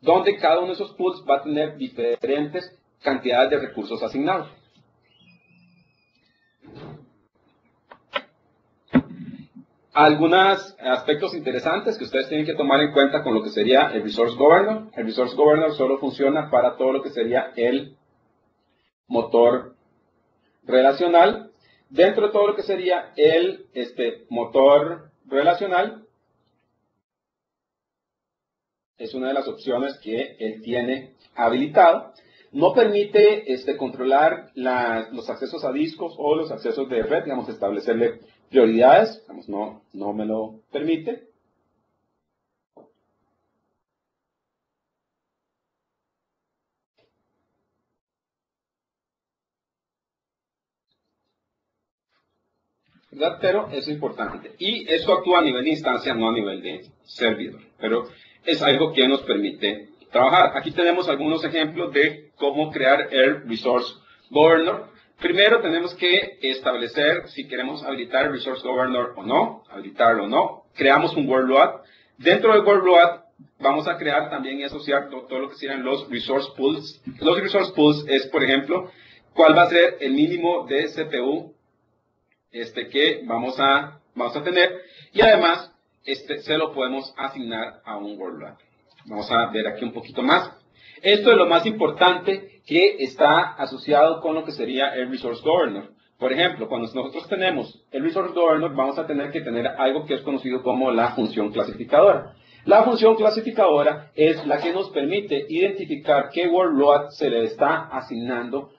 donde cada uno de esos pools va a tener diferentes cantidades de recursos asignados. Algunos aspectos interesantes que ustedes tienen que tomar en cuenta con lo que sería el Resource Governor. El Resource Governor solo funciona para todo lo que sería el motor relacional. Dentro de todo lo que sería el motor relacional, es una de las opciones que él tiene habilitado. No permite controlar los accesos a discos o los accesos de red, digamos, establecerle prioridades, digamos, no me lo permite. ¿Verdad? Pero eso es importante. Y esto actúa a nivel de instancia, no a nivel de servidor. Pero es algo que nos permite trabajar. Aquí tenemos algunos ejemplos de cómo crear el Resource Governor. Primero tenemos que establecer si queremos habilitar el Resource Governor o no, habilitarlo o no. Creamos un workload. Dentro del workload vamos a crear también y asociar todo lo que sean los Resource Pools. Los Resource Pools es, por ejemplo, cuál va a ser el mínimo de CPU que vamos a tener, y además se lo podemos asignar a un workload. Vamos a ver aquí un poquito más. Esto es lo más importante que está asociado con lo que sería el Resource Governor. Por ejemplo, cuando nosotros tenemos el Resource Governor, vamos a tener que tener algo que es conocido como la función clasificadora. La función clasificadora es la que nos permite identificar qué workload se le está asignando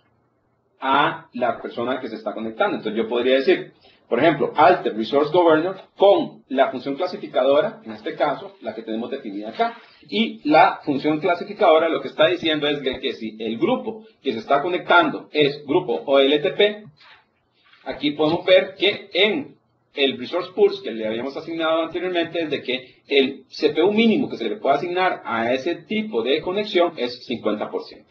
a la persona que se está conectando. Entonces yo podría decir, por ejemplo, alter resource governor con la función clasificadora, en este caso, la que tenemos definida acá. Y la función clasificadora lo que está diciendo es que si el grupo que se está conectando es grupo OLTP, aquí podemos ver que en el resource pools que le habíamos asignado anteriormente es de que el CPU mínimo que se le puede asignar a ese tipo de conexión es 50%.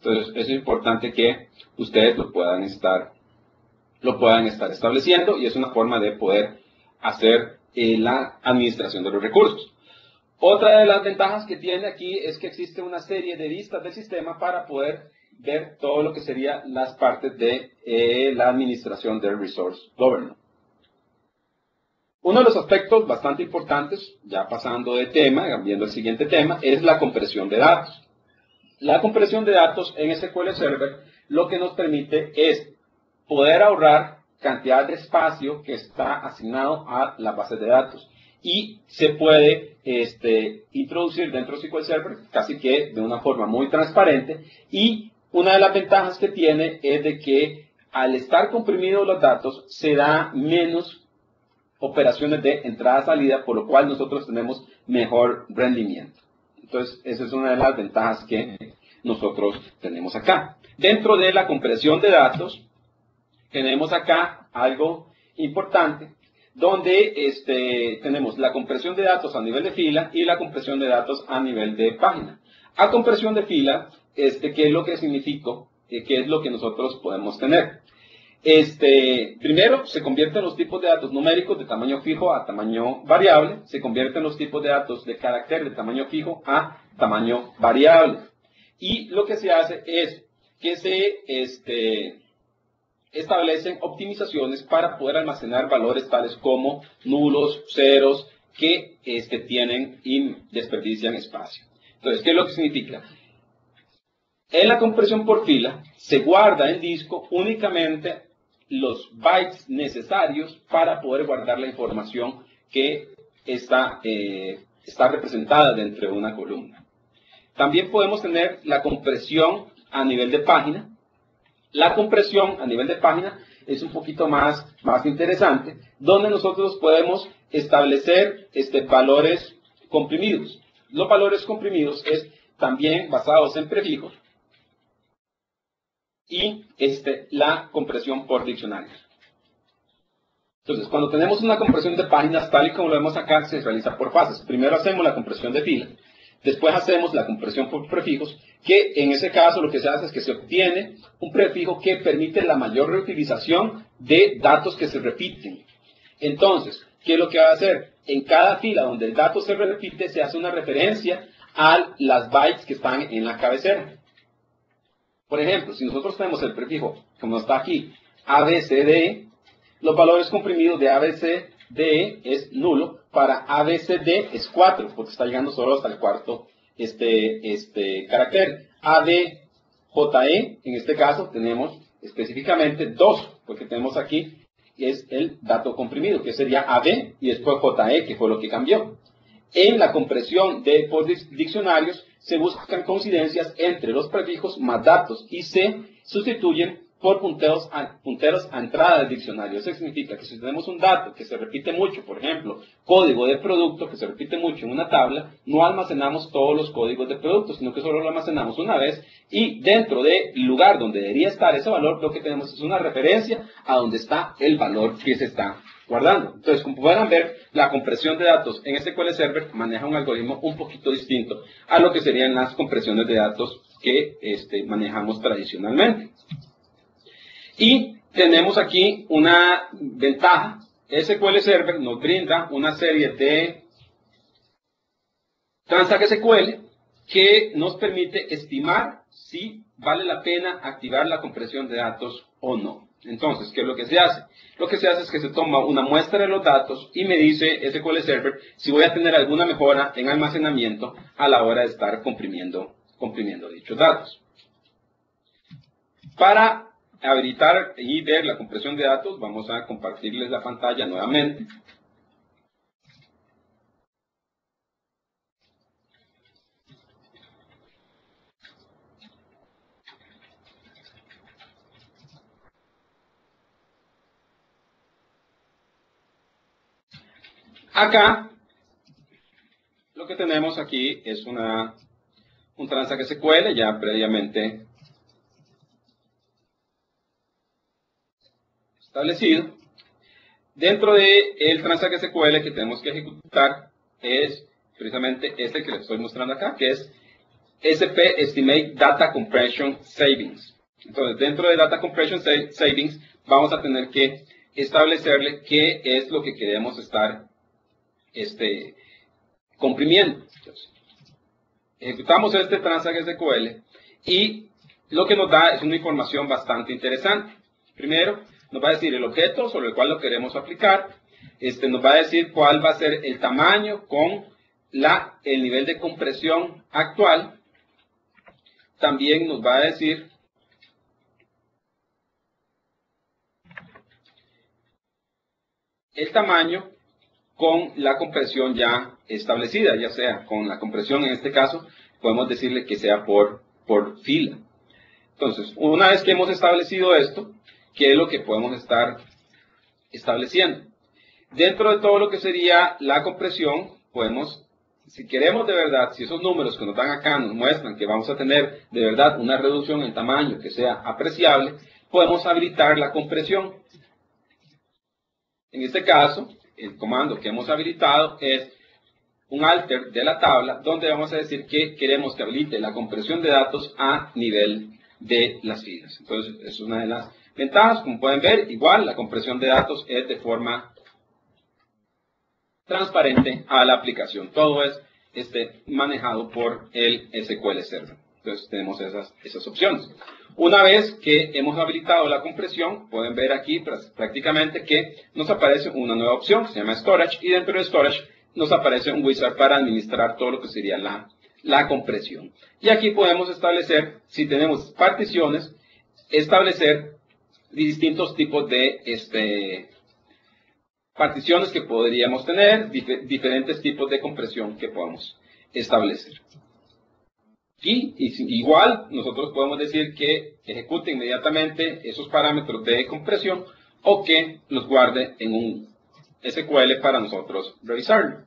Entonces, eso es importante que ustedes lo puedan estar estableciendo, y es una forma de poder hacer la administración de los recursos. Otra de las ventajas que tiene aquí es que existe una serie de vistas del sistema para poder ver todo lo que serían las partes de la administración del Resource Governor. Uno de los aspectos bastante importantes, ya pasando de tema, viendo el siguiente tema, es la compresión de datos. La compresión de datos en SQL Server lo que nos permite es poder ahorrar cantidad de espacio que está asignado a la base de datos. Y se puede introducir dentro de SQL Server casi que de una forma muy transparente. Y una de las ventajas que tiene es de que al estar comprimidos los datos se da menos operaciones de entrada-salida, por lo cual nosotros tenemos mejor rendimiento. Entonces, esa es una de las ventajas que nosotros tenemos acá. Dentro de la compresión de datos, tenemos acá algo importante, donde tenemos la compresión de datos a nivel de fila y la compresión de datos a nivel de página. A compresión de fila, ¿qué es lo que significa? ¿Qué es lo que nosotros podemos tener? Primero, se convierten los tipos de datos numéricos de tamaño fijo a tamaño variable, se convierten los tipos de datos de carácter de tamaño fijo a tamaño variable. Y lo que se hace es que se establecen optimizaciones para poder almacenar valores tales como nulos, ceros, que tienen y desperdician espacio. Entonces, ¿qué es lo que significa? En la compresión por fila se guarda en disco únicamente los bytes necesarios para poder guardar la información que está representada dentro de una columna. También podemos tener la compresión a nivel de página. La compresión a nivel de página es un poquito más interesante, donde nosotros podemos establecer valores comprimidos. Los valores comprimidos es también basados en prefijos y la compresión por diccionarios. Entonces, cuando tenemos una compresión de páginas, tal y como lo vemos acá, se realiza por fases. Primero hacemos la compresión de fila, después hacemos la compresión por prefijos, que en ese caso lo que se hace es que se obtiene un prefijo que permite la mayor reutilización de datos que se repiten. Entonces, ¿qué es lo que va a hacer? En cada fila donde el dato se repite, se hace una referencia a las bytes que están en la cabecera. Por ejemplo, si nosotros tenemos el prefijo, como está aquí, ABCDE, los valores comprimidos de ABCDE es nulo, para ABCD es 4, porque está llegando solo hasta el cuarto carácter. ABJE, en este caso, tenemos específicamente 2, porque tenemos aquí, es el dato comprimido, que sería AB y después JE, que fue lo que cambió. En la compresión por diccionarios se buscan coincidencias entre los prefijos más datos y se sustituyen por punteros a entrada del diccionario. Eso significa que si tenemos un dato que se repite mucho, por ejemplo, código de producto que se repite mucho en una tabla, no almacenamos todos los códigos de producto, sino que solo lo almacenamos una vez y dentro del lugar donde debería estar ese valor, lo que tenemos es una referencia a donde está el valor que se está guardando. Entonces, como podrán ver, la compresión de datos en SQL Server maneja un algoritmo un poquito distinto a lo que serían las compresiones de datos que manejamos tradicionalmente. Y tenemos aquí una ventaja. SQL Server nos brinda una serie de Transact SQL que nos permite estimar si vale la pena activar la compresión de datos o no. Entonces, ¿qué es lo que se hace? Lo que se hace es que se toma una muestra de los datos y me dice SQL Server si voy a tener alguna mejora en almacenamiento a la hora de estar comprimiendo dichos datos. Para habilitar y ver la compresión de datos, vamos a compartirles la pantalla nuevamente. Acá, lo que tenemos aquí es un Transact SQL ya previamente establecido. Dentro del Transact SQL que tenemos que ejecutar es precisamente este que les estoy mostrando acá, que es SP Estimate Data Compression Savings. Entonces, dentro de Data Compression Savings vamos a tener que establecerle qué es lo que queremos estar comprimiendo. Entonces, ejecutamos este Transact SQL y lo que nos da es una información bastante interesante. Primero, nos va a decir el objeto sobre el cual lo queremos aplicar. Nos va a decir cuál va a ser el tamaño con el nivel de compresión actual. también nos va a decir el tamaño con la compresión ya establecida, ya sea con la compresión en este caso, podemos decirle que sea por fila. Entonces, una vez que hemos establecido esto, ¿qué es lo que podemos estar estableciendo? Dentro de todo lo que sería la compresión, podemos, si queremos de verdad, si esos números que nos dan acá nos muestran que vamos a tener de verdad una reducción en tamaño que sea apreciable, podemos habilitar la compresión. En este caso, el comando que hemos habilitado es un alter de la tabla, donde vamos a decir que queremos que habilite la compresión de datos a nivel de las filas. Entonces, es una de las ventajas. Como pueden ver, igual la compresión de datos es de forma transparente a la aplicación. Todo es manejado por el SQL Server. Entonces, tenemos esas opciones. Una vez que hemos habilitado la compresión, pueden ver aquí prácticamente que nos aparece una nueva opción, se llama Storage, y dentro de Storage nos aparece un wizard para administrar todo lo que sería la compresión. Y aquí podemos establecer, si tenemos particiones, establecer distintos tipos de particiones que podríamos tener, diferentes tipos de compresión que podemos establecer. Y igual nosotros podemos decir que ejecute inmediatamente esos parámetros de compresión o que los guarde en un SQL para nosotros revisarlo.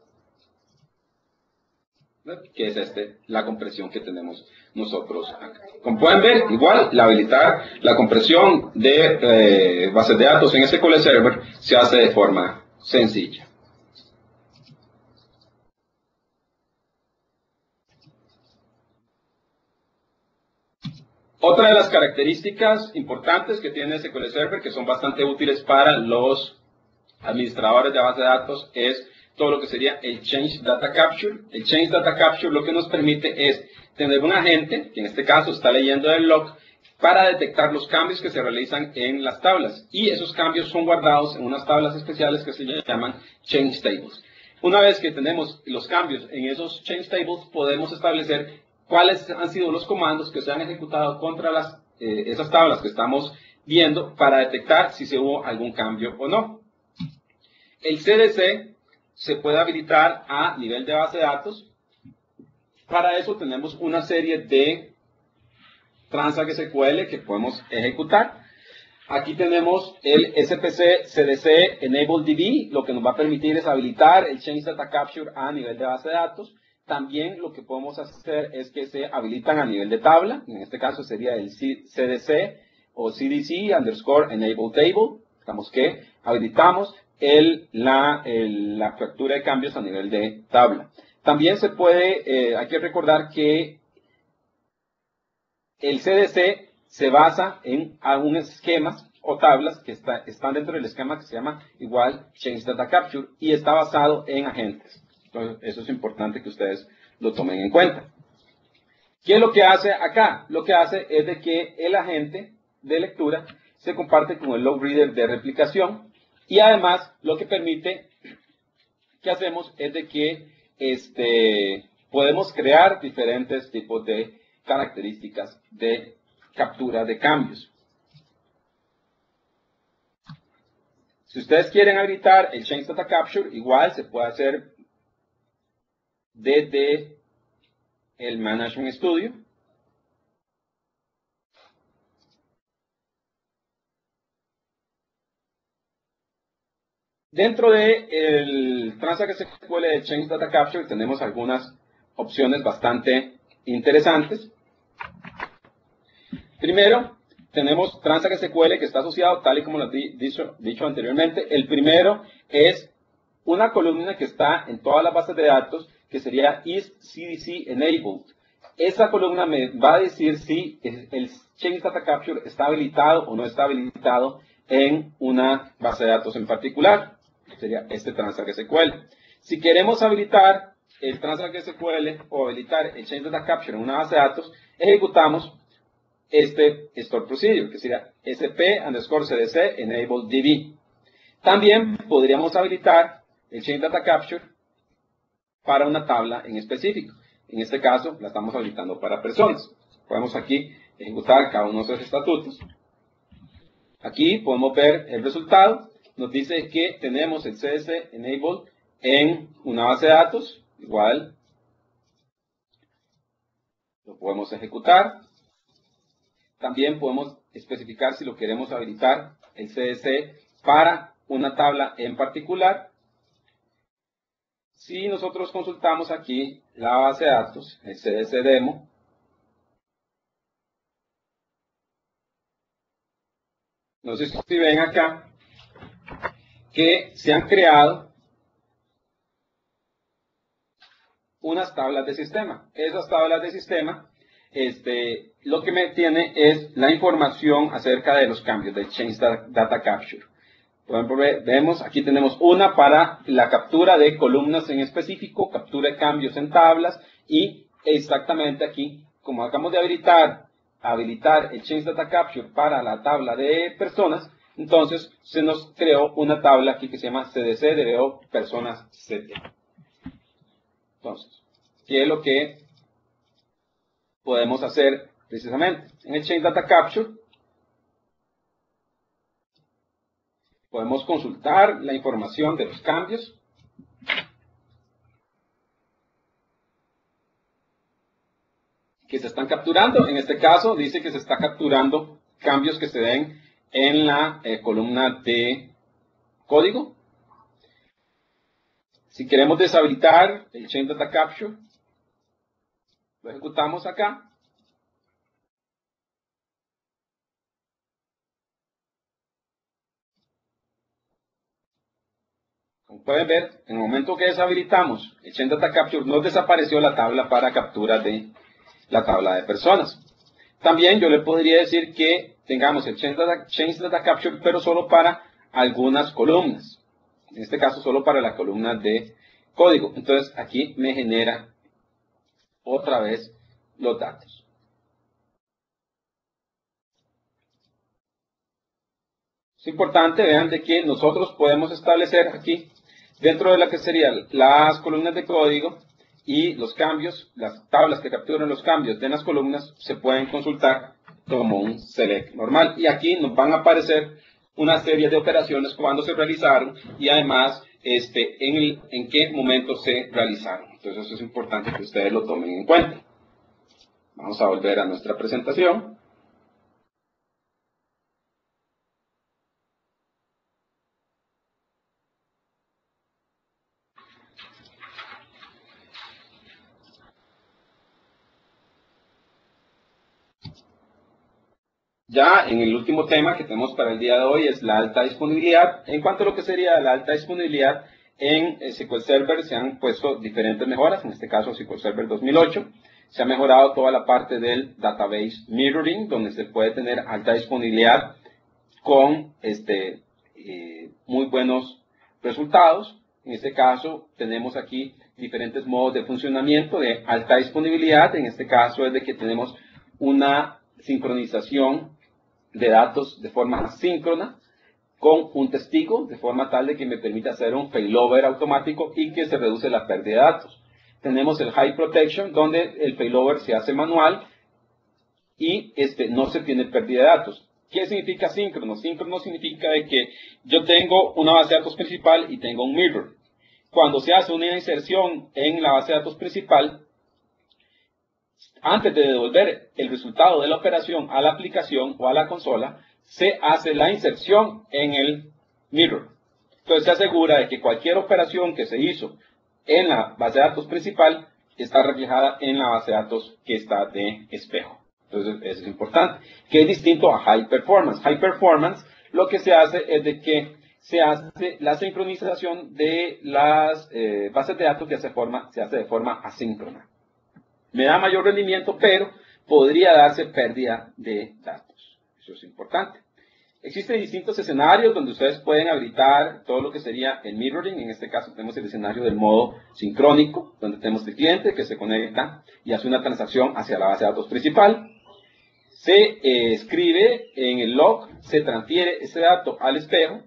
Que es la compresión que tenemos nosotros acá. Como pueden ver, igual, habilitar la compresión de bases de datos en SQL Server se hace de forma sencilla. Otra de las características importantes que tiene SQL Server, que son bastante útiles para los administradores de bases de datos, es todo lo que sería el Change Data Capture. El Change Data Capture lo que nos permite es tener un agente, que en este caso está leyendo el log, para detectar los cambios que se realizan en las tablas. Y esos cambios son guardados en unas tablas especiales que se llaman Change Tables. Una vez que tenemos los cambios en esos Change Tables, podemos establecer cuáles han sido los comandos que se han ejecutado contra esas tablas que estamos viendo para detectar si se hubo algún cambio o no. El CDC se puede habilitar a nivel de base de datos. Para eso tenemos una serie de Transact SQL que podemos ejecutar. Aquí tenemos el SPC CDC Enable DB, lo que nos va a permitir es habilitar el Change Data Capture a nivel de base de datos. También lo que podemos hacer es que se habilitan a nivel de tabla, en este caso sería el CDC o CDC _Enable Table, digamos que habilitamos la captura de cambios a nivel de tabla. También se puede, hay que recordar que el CDC se basa en algunos esquemas o tablas que están dentro del esquema que se llama igual Change Data Capture y está basado en agentes. Entonces, eso es importante que ustedes lo tomen en cuenta. ¿Qué es lo que hace acá? Lo que hace es de que el agente de lectura se comparte con el log reader de replicación y además lo que permite que hacemos es de que podemos crear diferentes tipos de características de captura de cambios. Si ustedes quieren habilitar el Change Data Capture, igual se puede hacer desde el Management Studio. Dentro del Transact SQL de Change Data Capture tenemos algunas opciones bastante interesantes. Primero, tenemos Transact SQL que está asociado, tal y como lo he dicho anteriormente. El primero es una columna que está en todas las bases de datos, que sería is CDC enabled. Esa columna me va a decir si el Change Data Capture está habilitado o no está habilitado en una base de datos en particular. Sería Transact SQL. Si queremos habilitar el Transact SQL o habilitar el Change Data Capture en una base de datos, ejecutamos Store Procedure, que sería sp_cdc enable db. También podríamos habilitar el Change Data Capture para una tabla en específico. En este caso, la estamos habilitando para personas. Podemos aquí ejecutar cada uno de esos estatutos. Aquí podemos ver el resultado. Nos dice que tenemos el CDC enable en una base de datos, igual lo podemos ejecutar. También podemos especificar si lo queremos habilitar el CDC para una tabla en particular. Si nosotros consultamos aquí la base de datos, el CDC demo, no sé si ven acá que se han creado unas tablas de sistema. Esas tablas de sistema, lo que me tiene es la información acerca de los cambios del Change Data Capture. Por ejemplo, vemos, aquí tenemos una para la captura de columnas en específico, captura de cambios en tablas, y exactamente aquí, como acabamos de habilitar el Change Data Capture para la tabla de personas, entonces se nos creó una tabla aquí que se llama CDC DBO Personas CT. Entonces, ¿qué es lo que podemos hacer precisamente? En el Change Data Capture podemos consultar la información de los cambios. Que se están capturando. En este caso dice que se está capturando cambios que se den en la columna de código. Si queremos deshabilitar el Change Data Capture, lo ejecutamos acá. Como pueden ver, en el momento que deshabilitamos el Change Data Capture, nos desapareció la tabla para captura de la tabla de personas. También yo le podría decir que tengamos el Change Data Capture, pero solo para algunas columnas. En este caso, solo para la columna de código. Entonces, aquí me genera otra vez los datos. Es importante, vean, de que nosotros podemos establecer aquí, dentro de la que serían las columnas de código y los cambios, las tablas que capturan los cambios de las columnas, se pueden consultar como un select normal. Y aquí nos van a aparecer una serie de operaciones cuando se realizaron y además en qué momento se realizaron. Entonces eso es importante que ustedes lo tomen en cuenta. Vamos a volver a nuestra presentación. Ya en el último tema que tenemos para el día de hoy es la alta disponibilidad. En cuanto a lo que sería la alta disponibilidad, en SQL Server se han puesto diferentes mejoras, en este caso SQL Server 2008. Se ha mejorado toda la parte del database mirroring, donde se puede tener alta disponibilidad con muy buenos resultados. En este caso tenemos aquí diferentes modos de funcionamiento de alta disponibilidad. En este caso es de que tenemos una sincronización de datos de forma asíncrona con un testigo, de forma tal de que me permita hacer un failover automático y que se reduce la pérdida de datos. Tenemos el High Protection, donde el failover se hace manual y no se tiene pérdida de datos. ¿Qué significa síncrono? Síncrono significa de que yo tengo una base de datos principal y tengo un mirror. Cuando se hace una inserción en la base de datos principal, antes de devolver el resultado de la operación a la aplicación o a la consola, se hace la inserción en el mirror. Entonces se asegura de que cualquier operación que se hizo en la base de datos principal está reflejada en la base de datos que está de espejo. Entonces eso es importante, que es distinto a High Performance. High Performance lo que se hace es de que se hace la sincronización de las bases de datos que se hace de forma asíncrona. Me da mayor rendimiento, pero podría darse pérdida de datos. Eso es importante. Existen distintos escenarios donde ustedes pueden habilitar todo lo que sería el mirroring. En este caso tenemos el escenario del modo sincrónico, donde tenemos el cliente que se conecta y hace una transacción hacia la base de datos principal. Se escribe en el log, se transfiere ese dato al espejo,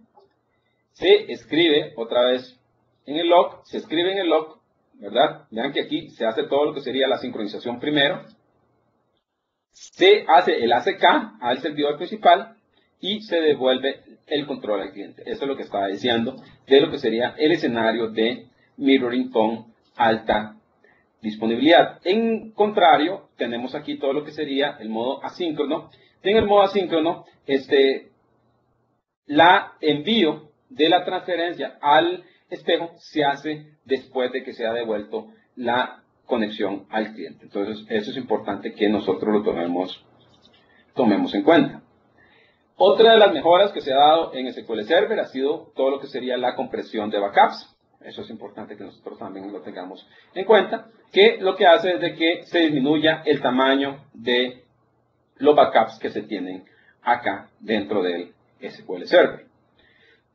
se escribe otra vez en el log, se escribe en el log, ¿verdad? Vean que aquí se hace todo lo que sería la sincronización primero. se hace el ACK al servidor principal y se devuelve el control al cliente. Eso es lo que estaba diciendo de lo que sería el escenario de mirroring con alta disponibilidad. En contrario, tenemos aquí todo lo que sería el modo asíncrono. En el modo asíncrono, la envío de la transferencia al espejo se hace después de que se ha devuelto la conexión al cliente. Entonces, eso es importante que nosotros lo tomemos en cuenta. Otra de las mejoras que se ha dado en SQL Server ha sido todo lo que sería la compresión de backups. Eso es importante que nosotros también lo tengamos en cuenta, que lo que hace es de que se disminuya el tamaño de los backups que se tienen acá dentro del SQL Server.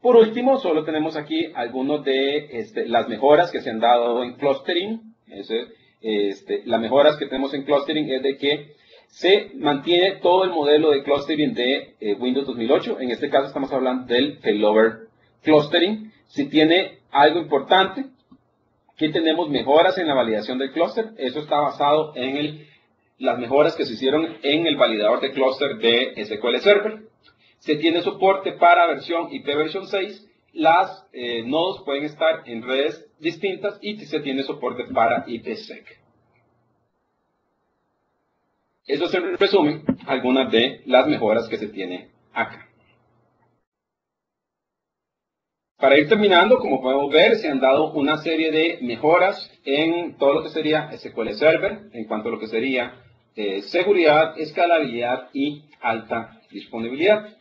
Por último, solo tenemos aquí algunas de las mejoras que se han dado en clustering. Las mejoras que tenemos en clustering es de que se mantiene todo el modelo de clustering de Windows 2008. En este caso estamos hablando del failover clustering. Si tiene algo importante, que tenemos mejoras en la validación del clúster. Eso está basado en las mejoras que se hicieron en el validador de clúster de SQL Server. Se tiene soporte para versión ipv 6. Las nodos pueden estar en redes distintas y se tiene soporte para IPsec. Eso es en resumen algunas de las mejoras que se tiene acá. Para ir terminando, como podemos ver, se han dado una serie de mejoras en todo lo que sería SQL Server, en cuanto a lo que sería seguridad, escalabilidad y alta disponibilidad.